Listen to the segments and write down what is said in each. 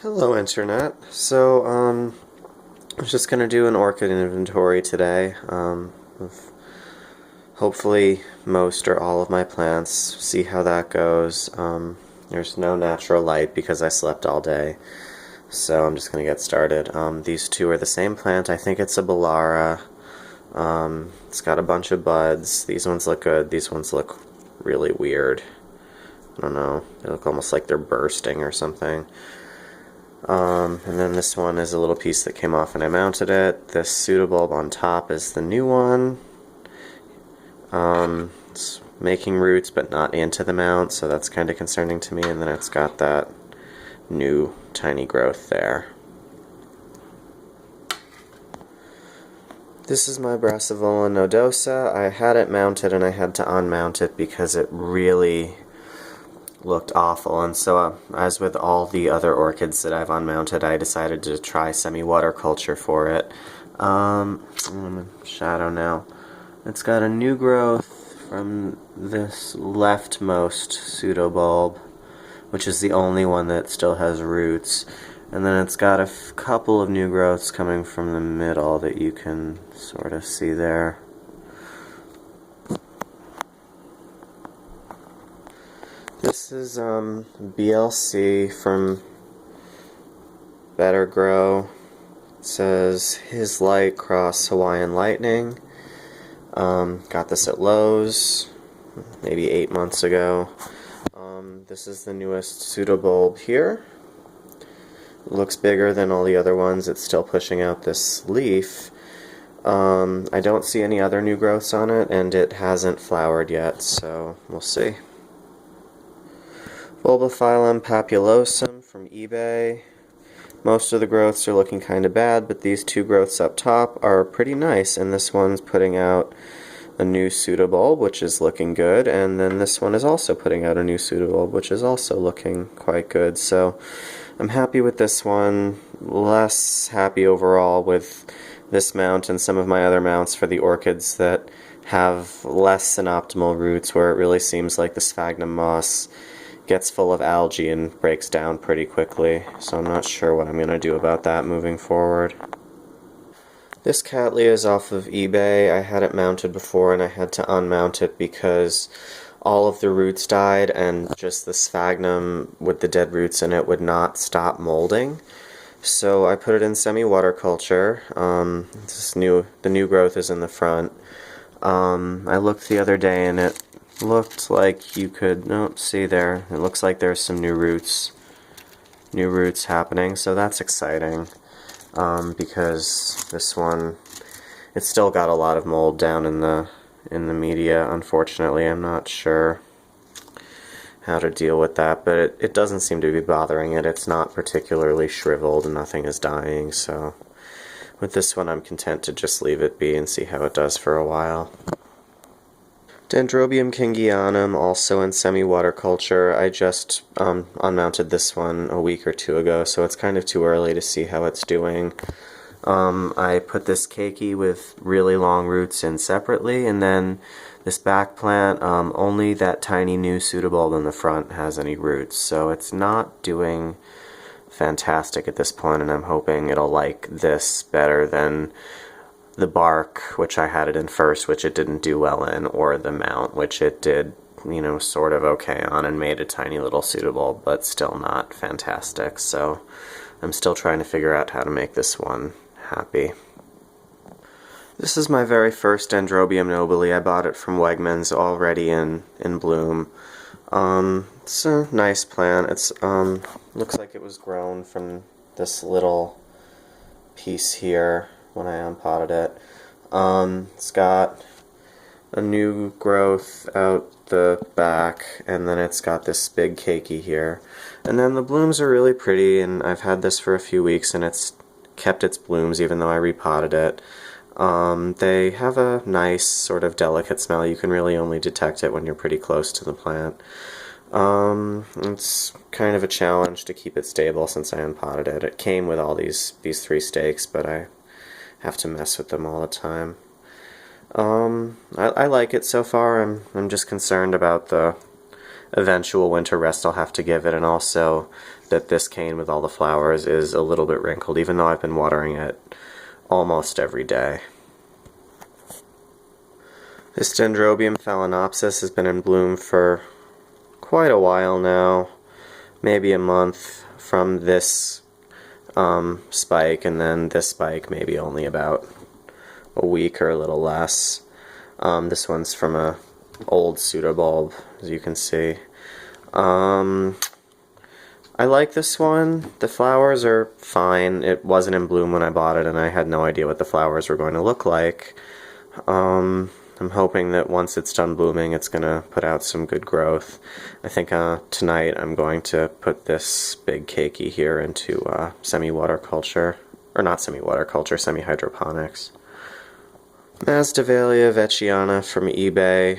Hello, Internet. I was just gonna do an orchid inventory today. Of hopefully most or all of my plants. See how that goes. There's no natural light because I slept all day, so I'm just gonna get started. These two are the same plant. I think it's a Balara. It's got a bunch of buds. These ones look good. These ones look really weird. I don't know. They look almost like they're bursting or something. And then this one is a little piece that came off and I mounted it. This pseudobulb on top is the new one. It's making roots but not into the mount, so that's kind of concerning to me. And then it's got that new tiny growth there. This is my Brassavola nodosa. I had it mounted and I had to unmount it because it really looked awful, and so as with all the other orchids that I've unmounted, I decided to try semi-waterculture for it. I'm in shadow now. It's got a new growth from this leftmost pseudobulb, which is the only one that still has roots, and then it's got a couple of new growths coming from the middle that you can sort of see there. This is BLC from Better Grow. It says His Light Cross Hawaiian Lightning. Got this at Lowe's maybe 8 months ago. This is the newest pseudobulb here. It looks bigger than all the other ones. It's still pushing out this leaf. I don't see any other new growths on it, and it hasn't flowered yet, so we'll see. Bulbophyllum papulosum from eBay. Most of the growths are looking kind of bad, but these two growths up top are pretty nice, and this one's putting out a new pseudobulb, which is looking good, and then this one is also putting out a new pseudobulb, which is also looking quite good. So I'm happy with this one, less happy overall with this mount and some of my other mounts for the orchids that have less than optimal roots, where it really seems like the sphagnum moss gets full of algae and breaks down pretty quickly, so I'm not sure what I'm going to do about that moving forward. This Cattleya is off of eBay. I had it mounted before and I had to unmount it because all of the roots died and just the sphagnum with the dead roots in it would not stop molding. So I put it in semi-waterculture. The new growth is in the front. I looked the other day and it looked like you could, see there, it looks like there's some new roots happening, so that's exciting, because this one, it's still got a lot of mold down in the media, unfortunately. I'm not sure how to deal with that, but it doesn't seem to be bothering it. It's not particularly shriveled and nothing is dying, so with this one I'm content to just leave it be and see how it does for a while. Dendrobium kingianum, also in semi-waterculture. I just unmounted this one a week or two ago, so it's kind of too early to see how it's doing. I put this keiki with really long roots in separately, and then this back plant, only that tiny new pseudobulb in the front has any roots, so it's not doing fantastic at this point, and I'm hoping it'll like this better than the bark, which I had it in first, which it didn't do well in, or the mount, which it did, sort of okay on and made a tiny little pseudobulb, but still not fantastic. So I'm still trying to figure out how to make this one happy. This is my very first Dendrobium nobile. I bought it from Wegmans already in bloom. It's a nice plant. It's looks like it was grown from this little piece here when I unpotted it. It's got a new growth out the back, and then it's got this big keiki here. And then the blooms are really pretty, and I've had this for a few weeks and it's kept its blooms even though I repotted it. They have a nice sort of delicate smell. You can really only detect it when you're pretty close to the plant. It's kind of a challenge to keep it stable since I unpotted it. It came with all these 3 stakes, but I have to mess with them all the time. I like it so far. I'm just concerned about the eventual winter rest I'll have to give it, and also that this cane with all the flowers is a little bit wrinkled, even though I've been watering it almost every day. This Dendrobium phalaenopsis has been in bloom for quite a while now, maybe a month from this spike, and then this spike maybe only about a week or a little less. This one's from a old pseudobulb, as you can see. I like this one. The flowers are fine. It wasn't in bloom when I bought it, and I had no idea what the flowers were going to look like. I'm hoping that once it's done blooming, it's going to put out some good growth. I think tonight I'm going to put this big keiki here into semi-water culture, or not semi-water culture, semi-hydroponics. Masdevallia vechiana from eBay.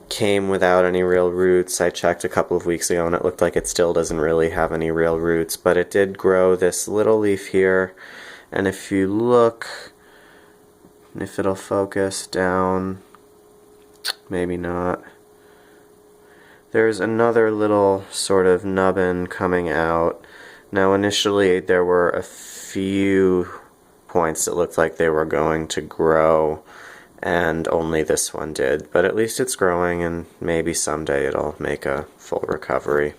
Came without any real roots. I checked a couple of weeks ago and it looked like it still doesn't really have any real roots, but it did grow this little leaf here, and if you look, if it'll focus down, maybe not, there's another little sort of nubbin coming out. Now initially there were a few points that looked like they were going to grow, and only this one did, but at least it's growing, and maybe someday it'll make a full recovery.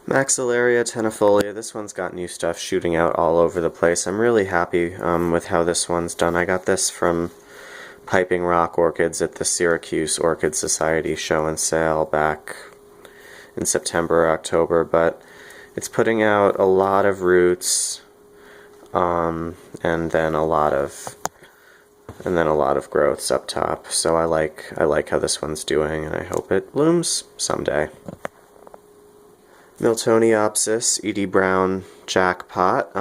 Maxillaria tenuifolia, this one's got new stuff shooting out all over the place. I'm really happy with how this one's done. I got this from Piping Rock Orchids at the Syracuse Orchid Society show and sale back in September or October, but it's putting out a lot of roots, and then a lot of growths up top. So I like how this one's doing, and I hope it blooms someday. Miltoniopsis, Edie Brown jackpot.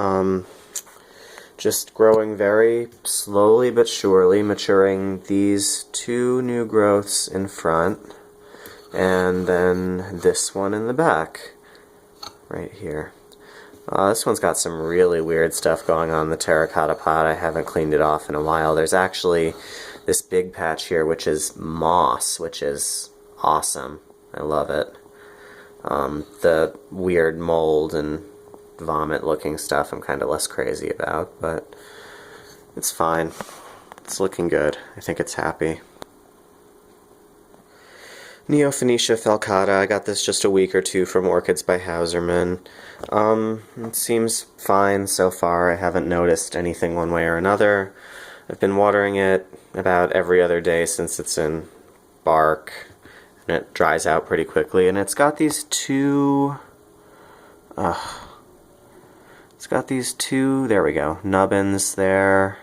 Just growing very slowly but surely, maturing these two new growths in front, and then this one in the back, right here. This one's got some really weird stuff going on in the terracotta pot. I haven't cleaned it off in a while. There's actually this big patch here which is moss, which is awesome. I love it. The weird mold and vomit looking stuff I'm kind of less crazy about, but it's fine. It's looking good. I think it's happy. Neophonetia falcata, I got this just a week or two from Orchids by Hauserman. It seems fine so far. I haven't noticed anything one way or another. I've been watering it about every other day since it's in bark, and it dries out pretty quickly, and it's got these two, there we go, nubbins there,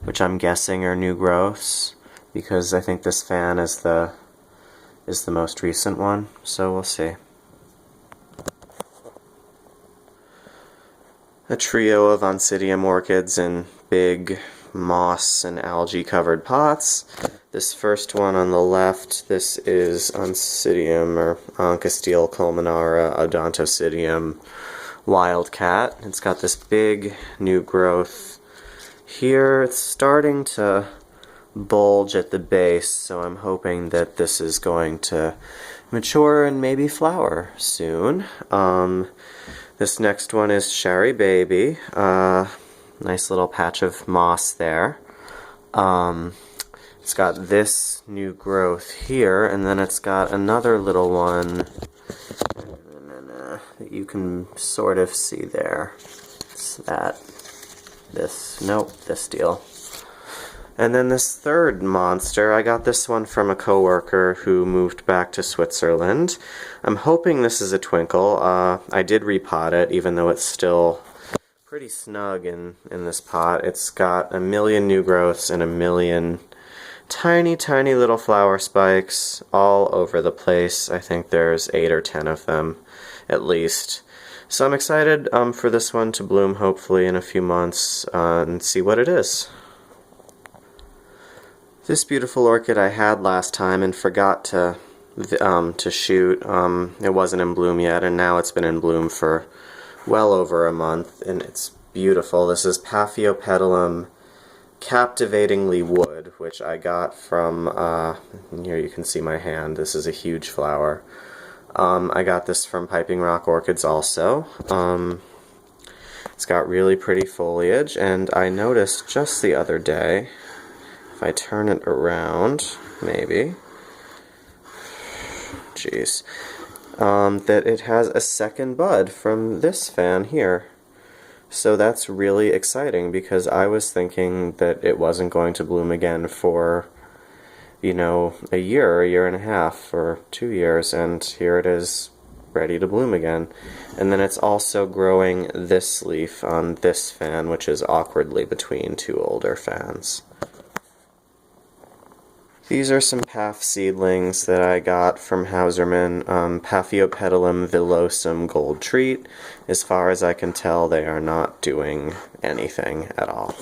which I'm guessing are new growths, because I think this fan is the most recent one, so we'll see. A trio of Oncidium orchids in big moss and algae covered pots. This first one on the left, this is Oncidium or Oncostyle culminara odontocidium wildcat. It's got this big new growth here. It's starting to bulge at the base, so I'm hoping that this is going to mature and maybe flower soon. This next one is Shari Baby. Nice little patch of moss there. It's got this new growth here, and then it's got another little one that you can sort of see there. It's this deal. And then this third monster, I got this one from a coworker who moved back to Switzerland. I'm hoping this is a twinkle. I did repot it, even though it's still pretty snug in this pot. It's got a million new growths and a million tiny, tiny little flower spikes all over the place. I think there's 8 or 10 of them, at least. So I'm excited for this one to bloom, hopefully, in a few months, and see what it is. This beautiful orchid I had last time and forgot to shoot. It wasn't in bloom yet, and now it's been in bloom for well over a month, and it's beautiful. This is Paphiopedilum Captivatingly Wood, which I got from, here you can see my hand, this is a huge flower, I got this from Piping Rock Orchids also. It's got really pretty foliage, and I noticed just the other day, if I turn it around, maybe, jeez, that it has a second bud from this fan here. So that's really exciting because I was thinking that it wasn't going to bloom again for, you know, a year and a half, or 2 years, and here it is ready to bloom again. And then it's also growing this leaf on this fan, which is awkwardly between two older fans. These are some Paff seedlings that I got from Hauserman, Paphiopedilum villosum gold treat. As far as I can tell, they are not doing anything at all.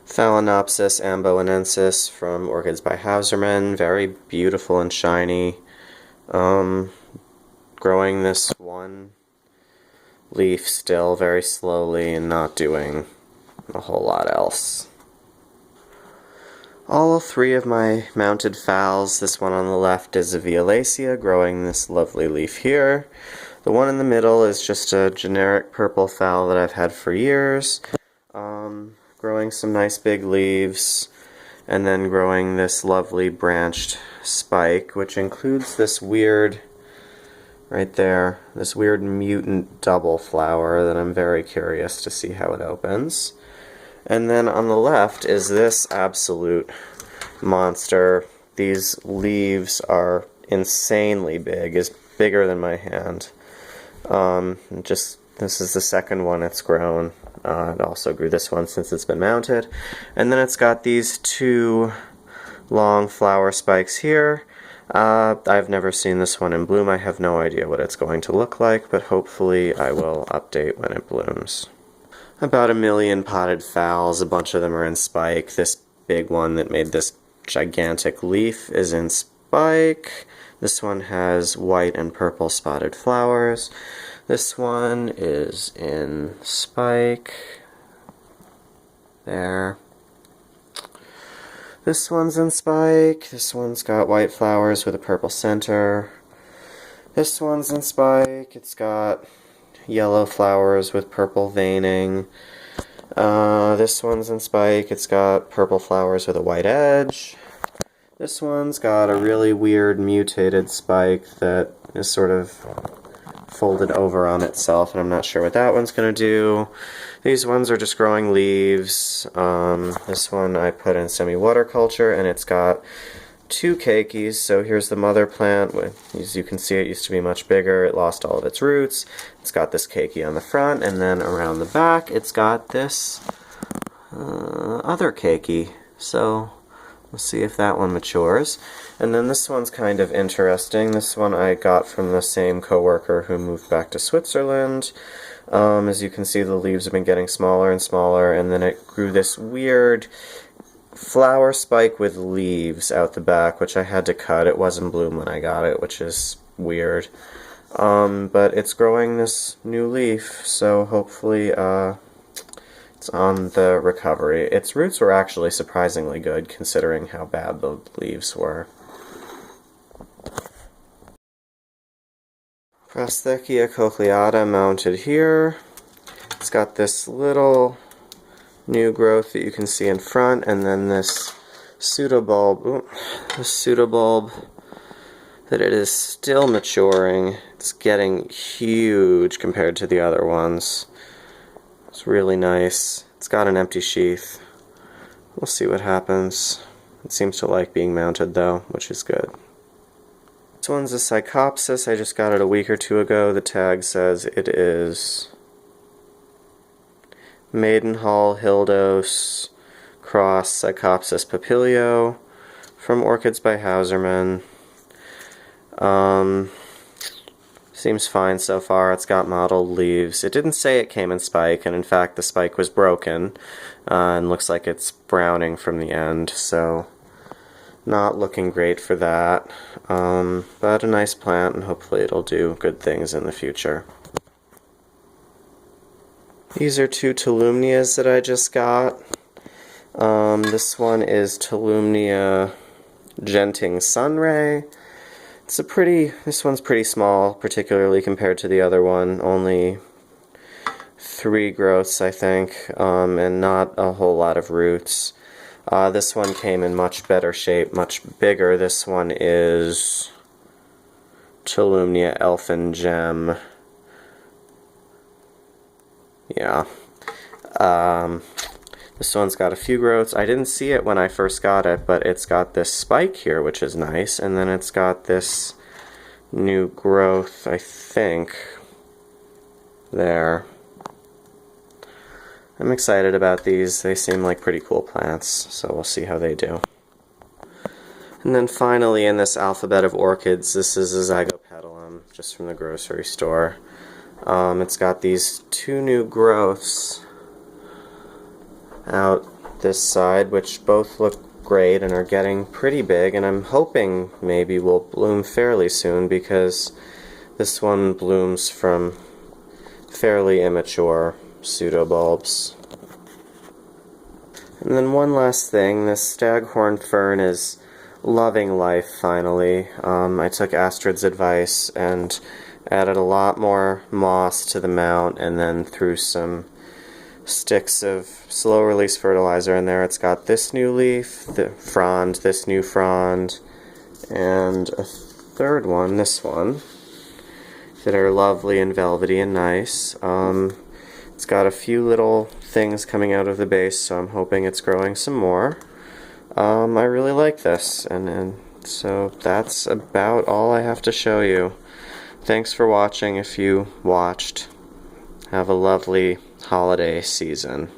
Phalaenopsis amboinensis from Orchids by Hauserman, very beautiful and shiny. Growing this one leaf still very slowly and not doing a whole lot else. All three of my mounted phals, this one on the left is a Violacea, growing this lovely leaf here. The one in the middle is just a generic purple phal that I've had for years, growing some nice big leaves, and then growing this lovely branched spike, which includes this weird, right there, this weird mutant double flower that I'm very curious to see how it opens. And then on the left is this absolute monster. These leaves are insanely big, is bigger than my hand. This is the second one it's grown. It also grew this one since it's been mounted. And then it's got these two long flower spikes here. I've never seen this one in bloom. I have no idea what it's going to look like, but hopefully I will update when it blooms. About 1 million potted phals, a bunch of them are in spike. This big one that made this gigantic leaf is in spike. This one has white and purple spotted flowers. This one is in spike. There. This one's in spike. This one's got white flowers with a purple center. This one's in spike. It's got yellow flowers with purple veining. This one's in spike. It's got purple flowers with a white edge. This one's got a really weird mutated spike that is sort of folded over on itself, and I'm not sure what that one's going to do. These ones are just growing leaves. This one I put in semi-waterculture, and it's got 2 keikis. So here's the mother plant. As you can see, it used to be much bigger. It lost all of its roots. It's got this keiki on the front, and then around the back it's got this other keiki. So we'll see if that one matures. And then this one's kind of interesting. This one I got from the same coworker who moved back to Switzerland. As you can see, the leaves have been getting smaller and smaller, and then it grew this weird flower spike with leaves out the back, which I had to cut. It was in bloom when I got it, which is weird. But it's growing this new leaf, so hopefully it's on the recovery. Its roots were actually surprisingly good, considering how bad the leaves were. Prosthechia cochleata mounted here. It's got this little new growth that you can see in front, and then this pseudobulb, that it is still maturing. It's getting huge compared to the other ones. It's really nice. It's got an empty sheath. We'll see what happens. It seems to like being mounted though, which is good. This one's a Psychopsis. I just got it a week or 2 ago. The tag says it is Maidenhall Hildos cross Psychopsis papilio from Orchids by Hauserman. Seems fine so far. It's got mottled leaves. It didn't say it came in spike, and in fact the spike was broken, and looks like it's browning from the end, so not looking great for that. But a nice plant, and hopefully it'll do good things in the future. These are 2 Tolumnias that I just got. This one is Tolumnia Genting Sunray. This one's pretty small, particularly compared to the other one. Only 3 growths, I think, and not a whole lot of roots. This one came in much better shape, much bigger. This one is Tolumnia Elfin Gem. Yeah. This one's got a few growths. I didn't see it when I first got it, but it's got this spike here, which is nice, and then it's got this new growth, I think, there. I'm excited about these. They seem like pretty cool plants, so we'll see how they do. And then finally, in this alphabet of orchids, this is a Zygopetalum, just from the grocery store. It's got these 2 new growths out this side, which both look great and are getting pretty big, and I'm hoping maybe will bloom fairly soon, because this one blooms from fairly immature pseudobulbs. And then one last thing, this staghorn fern is loving life finally. I took Astrid's advice and added a lot more moss to the mount, and then threw some sticks of slow release fertilizer in there. It's got this new leaf, the frond, this new frond, and a third one, this one, that are lovely and velvety and nice. It's got a few little things coming out of the base, so I'm hoping it's growing some more. I really like this, and so that's about all I have to show you. Thanks for watching if you watched. Have a lovely holiday season.